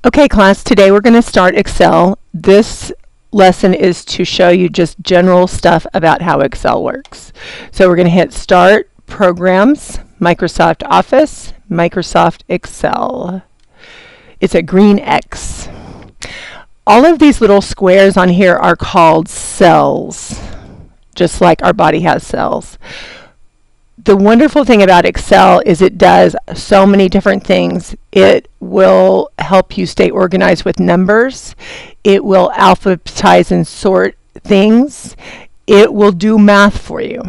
Okay, class, today we're going to start Excel. This lesson is to show you just general stuff about how Excel works. So we're going to hit Start, Programs, Microsoft Office, Microsoft Excel. It's a green X. All of these little squares on here are called cells, just like our body has cells. The wonderful thing about Excel is it does so many different things. It will help you stay organized with numbers. It will alphabetize and sort things. It will do math for you.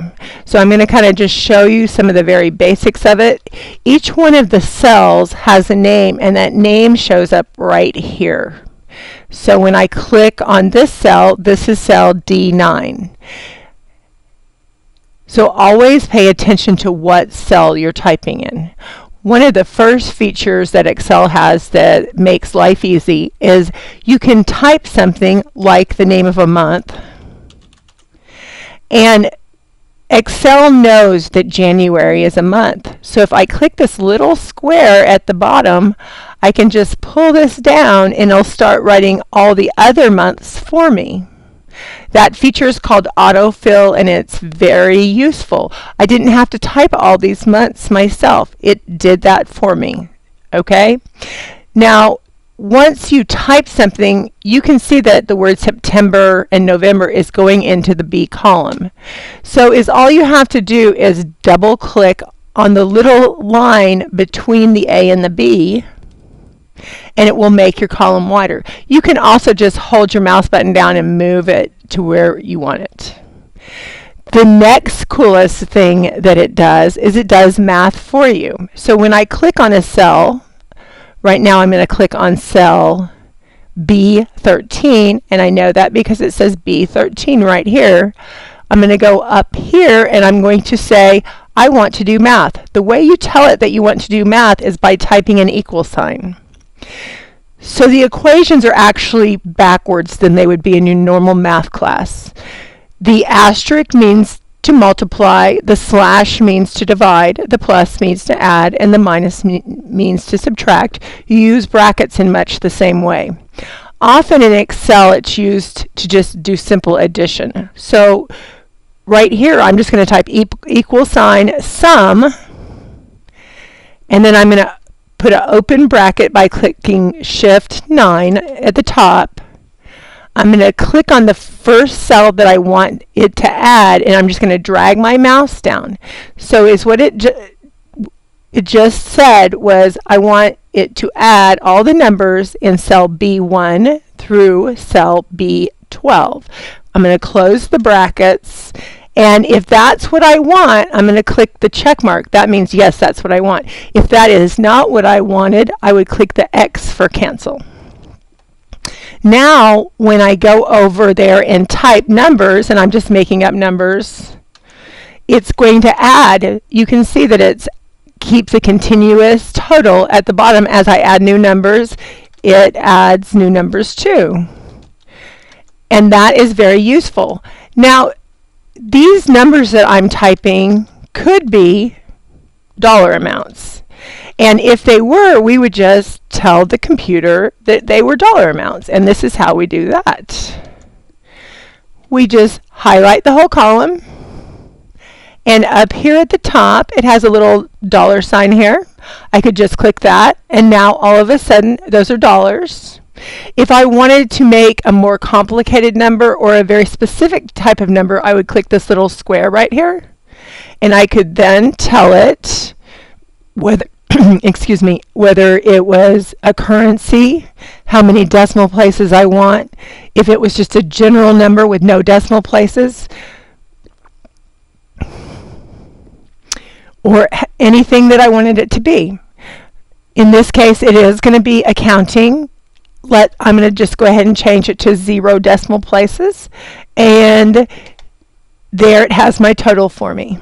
So I'm going to kind of just show you some of the very basics of it. Each one of the cells has a name, and that name shows up right here. So when I click on this cell, this is cell D9. So always pay attention to what cell you're typing in. One of the first features that Excel has that makes life easy is you can type something like the name of a month, and Excel knows that January is a month. So if I click this little square at the bottom, I can just pull this down and it'll start writing all the other months for me. That feature is called autofill, and it's very useful. I didn't have to type all these months myself. It did that for me. Okay? Now, once you type something, you can see that the word September and November is going into the B column. So all you have to do is double click on the little line between the A and the B, and it will make your column wider. You can also just hold your mouse button down and move it to where you want it. The next coolest thing that it does is it does math for you. So when I click on a cell, right now I'm going to click on cell B13, and I know that because it says B13 right here. I'm going to go up here and I'm going to say I want to do math. The way you tell it that you want to do math is by typing an equal sign. So the equations are actually backwards than they would be in your normal math class. The asterisk means to multiply, the slash means to divide, the plus means to add, and the minus means to subtract. You use brackets in much the same way. Often in Excel it's used to just do simple addition. So right here I'm just going to type equal sign sum, and then I'm going to put an open bracket by clicking Shift 9 at the top. I'm going to click on the first cell that I want it to add, and I'm just going to drag my mouse down. So what it just said was I want it to add all the numbers in cell B1 through cell B12. I'm going to close the brackets, and if that's what I want, I'm going to click the check mark. That means yes, that's what I want. If that is not what I wanted, I would click the X for cancel. Now, when I go over there and type numbers, and I'm just making up numbers, it's going to add. You can see that it keeps a continuous total at the bottom. As I add new numbers, it adds new numbers too. And that is very useful. Now, these numbers that I'm typing could be dollar amounts. And if they were, we would just tell the computer that they were dollar amounts. And this is how we do that. We just highlight the whole column. And up here at the top, it has a little dollar sign here. I could just click that. And now all of a sudden, those are dollars. If I wanted to make a more complicated number or a very specific type of number, I would click this little square right here, and I could then tell it whether excuse me, whether it was a currency, how many decimal places I want, if it was just a general number with no decimal places, or anything that I wanted it to be. In this case, it is going to be accounting. I'm going to just go ahead and change it to 0 decimal places, and there it has my total for me.